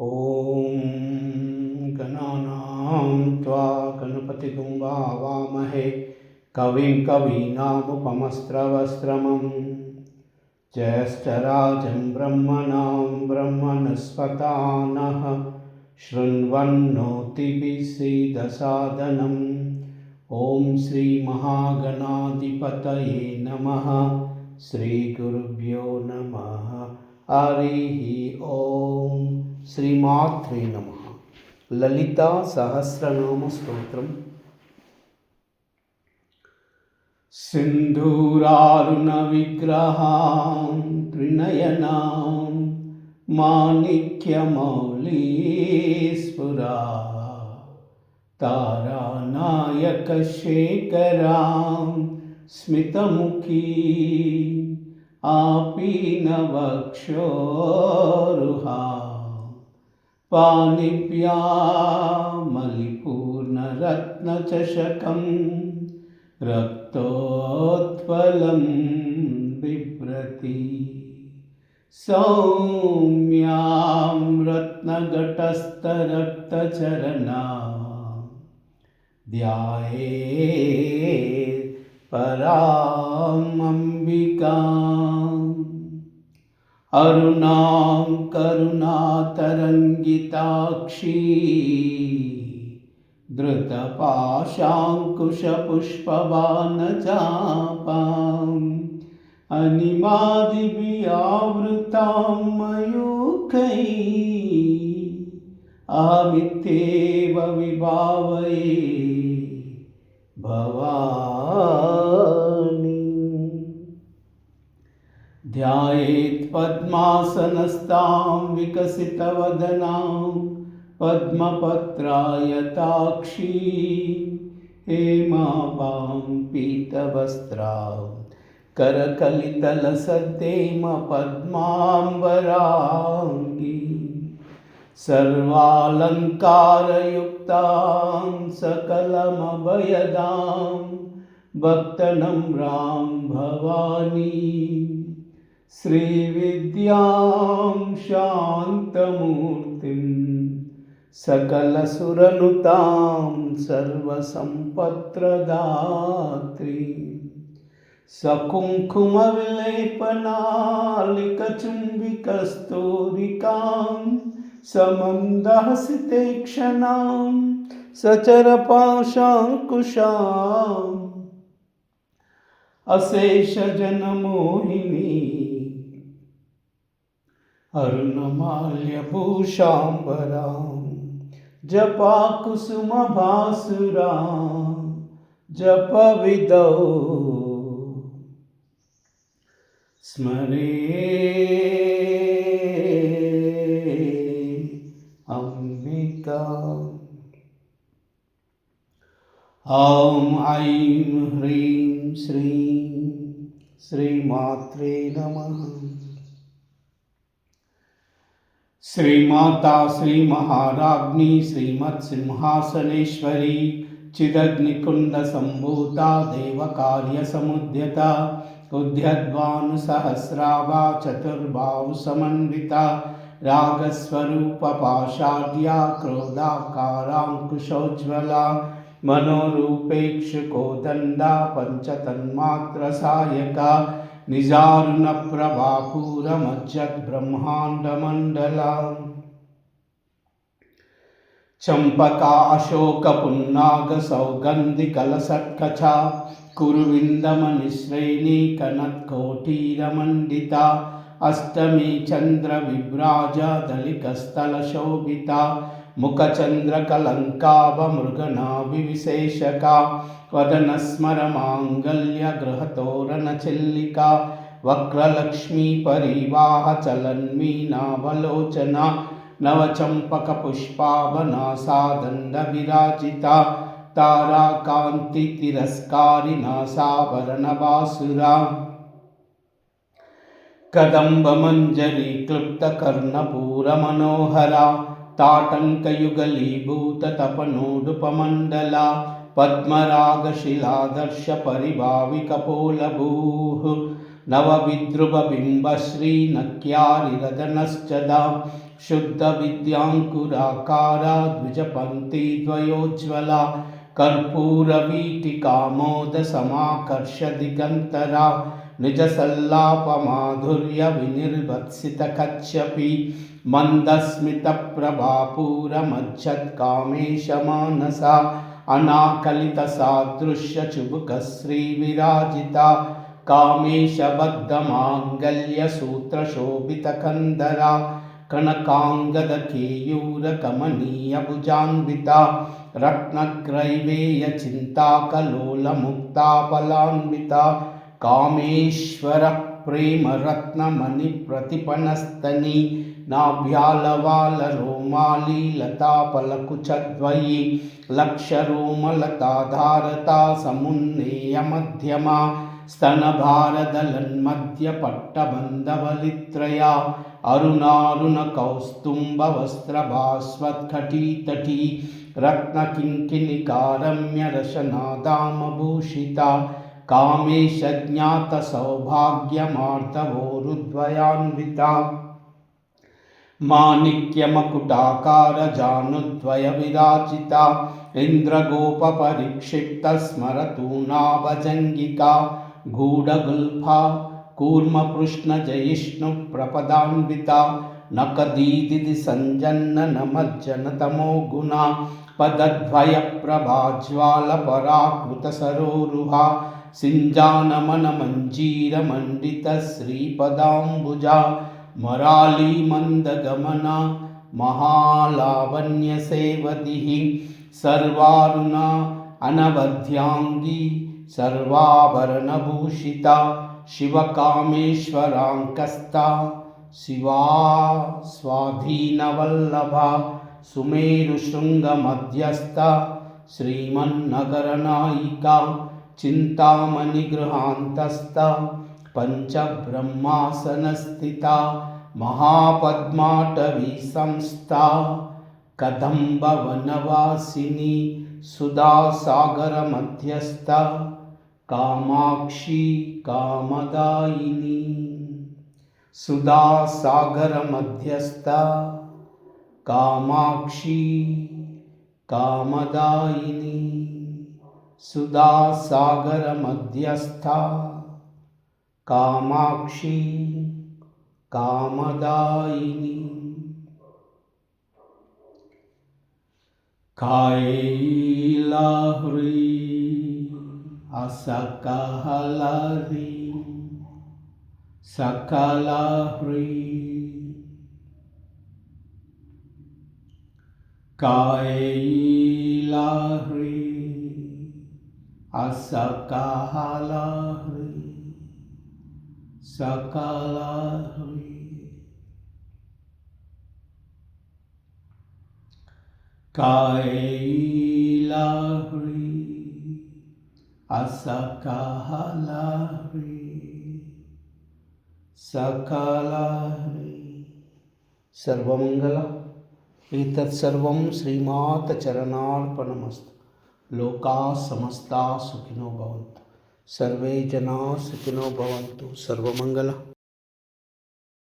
ॐ गणानां त्वा गणपतिगुं वावामहे कविं कवीनामुपमस्त्रवस्त्रमं ज्येष्ठराजं ब्रह्मणां ब्रह्मणस्पता नः शृण्वन्नोतिभिः ॐ श्रीमहागणाधिपतये नमः। श्रीगुरुभ्यो नमः। हरिः ॐ। श्रीमात्रे नमः। ललिता सहस्रनाम स्तोत्रम्। सिन्धूरारुणविग्रहां त्रिनयनां माणिक्यमौलीस्फुरा तारानायकशेखरां स्मितमुखी आपीनवक्षोरुहा पाणिभ्यामलिपूर्णरत्नचषकं रक्तोत्पलं बिभ्रति सौम्यां रत्नघटस्थरक्तचरणा ध्यायेत् परामम्बिकाम् अरुणां करुणातरङ्गिताक्षी धृतपाशाङ्कुशपुष्पबाणचापाम् अनिमादिभिरावृतां मयूखैः अहमित्येव विभावये भवानी। ध्यायेत् पद्मासनस्तां विकसितवदनां पद्मपत्रायताक्षी हेमाभां पीतवस्त्रां करकलितलसद्देम पद्माम्बराङ्गी सर्वालङ्कारयुक्तां सकलमभयदां भक्तनम्रां भवानी श्रीविद्यां शान्तमूर्तिं सकलसुरनुतां सर्वसम्पत्प्रदात्रीं सकुङ्कुमविलेपनालिकचुम्बिकस्तूरिकां समन्दहसितेक्षणां सचरपाशाङ्कुशाम् अशेषजनमोहिनी अरुणमाल्यभूषाम्बरां जपाकुसुमभासुरां जपविदौ स्मरे अम्बिका। ॐ ऐं ह्रीं श्रीं श्रीमात्रे नमः। श्रीमाता श्रीमहाराज्ञी श्रीमत्सिंहासनेश्वरी चिदग्निकुण्डसम्भूता देवकार्यसमुद्यता उद्यद्भानुसहस्राभा चतुर्बाहुसमन्विता रागस्वरूपपाशाढ्या क्रोधाकाराङ्कुशोज्ज्वला मनोरूपेक्षुकोदण्डा पञ्चतन्मात्रसायका निजारुणप्रभापूरमज्जद्ब्रह्माण्डमण्डला चम्पका अशोकपुन्नागसौगन्धिकलसत्कचा कुरुविन्दमनिश्रेणी कनत्कोटीरमण्डिता अष्टमी चन्द्रविभ्राजा दलिकस्थलशोभिता मुखचन्द्रकलङ्काभमृगनाभिविशेषका वदनस्मरमाङ्गल्यगृहतोरणचिल्लिका वक्रलक्ष्मीपरिवाहचलन्मीनावलोचना नवचम्पकपुष्पाभनासादण्डविराजिता ताराकान्तितिरस्कारिनासाभरणबासुरा कदम्बमञ्जरी क्लुप्तकर्णपूरमनोहरा ताटङ्कयुगलीभूततपनोडुपमण्डला पद्मरागशिलादर्शपरिभाविकपोलभूः नवविद्रुवबिम्बश्रीनक्यारिरदनश्चदा शुद्धविद्याङ्कुराकारा द्विजपन्थी द्वयोज्ज्वला कर्पूरवीटिकामोदसमाकर्षदिगन्तरा निजसल्लापमाधुर्यविनिर्वत्सितकच्छपि मन्दस्मितप्रभापूरमज्जत्कामेशमानसा अनाकलितसादृश्यचुबुकश्रीविराजिता कामेशबद्धमाङ्गल्यसूत्रशोभितकन्दरा कनकाङ्गदकेयूरकमनीयभुजान्विता रत्नग्रैवेयचिन्ताकलोलमुक्ताफलान्विता कामेश्वरप्रेमरत्नमणिप्रतिपनस्तनी नाभ्यालवालरोमाली लताफलकुचद्वयी लक्षरोमलताधारता समुन्नेयमध्यमा स्तनभारदलन्मध्यपट्टबन्धवलित्रया अरुणारुणकौस्तुम्भवस्त्रभास्वत्कटीतटी रत्नकिङ्किणिकारम्यरशनादामभूषिता कामेशज्ञातसौभाग्यमार्दवोरुद्वयान्विता माणिक्यमकुटाकारजानुद्वयविराजिता इन्द्रगोपपरिक्षिप्तस्मरतूनाभजङ्गिका गूढगुल्फा कूर्मकृष्णजयिष्णुप्रपदान्विता नखदीदिसञ्जन्ननमज्जनतमो गुणा पदद्वयप्रभाज्वालपराकृतसरोरुहा सिञ्जानमनमञ्जीरमण्डितश्रीपदाम्बुजा मरालीमन्दगमना महालावण्यसेवदिः सर्वारुणा अनवध्याङ्गी सर्वाभरणभूषिता शिवकामेश्वराङ्कस्ता शिवा स्वाधीनवल्लभा सुमेरुशृङ्गमध्यस्था श्रीमन्नगरनायिका चिन्तामणिगृहान्तस्था पञ्चब्रह्मासनस्थिता महापद्माटवी संस्था कदम्बवनवासिनी सुधासागरमध्यस्था कामाक्षी कामदायिनी सुधासागरमध्यस्था कामाक्षी कामदायिनी सुधासागरमध्यस्था कामाक्षी कामदायिनी कैलाह्री असकहलरी सकलह्री कैलाह्री असकहलह्री सकलह्री कैलाह्री असकहलह्री सकलह्री सर्वमंगल एतत्सर्वं श्रीमातचरणार्पणमस्तु। लोकाः समस्ताः सुखिनो भवन्तु, सर्वे जनाः सुखिनो भवन्तु। सर्वमंगल।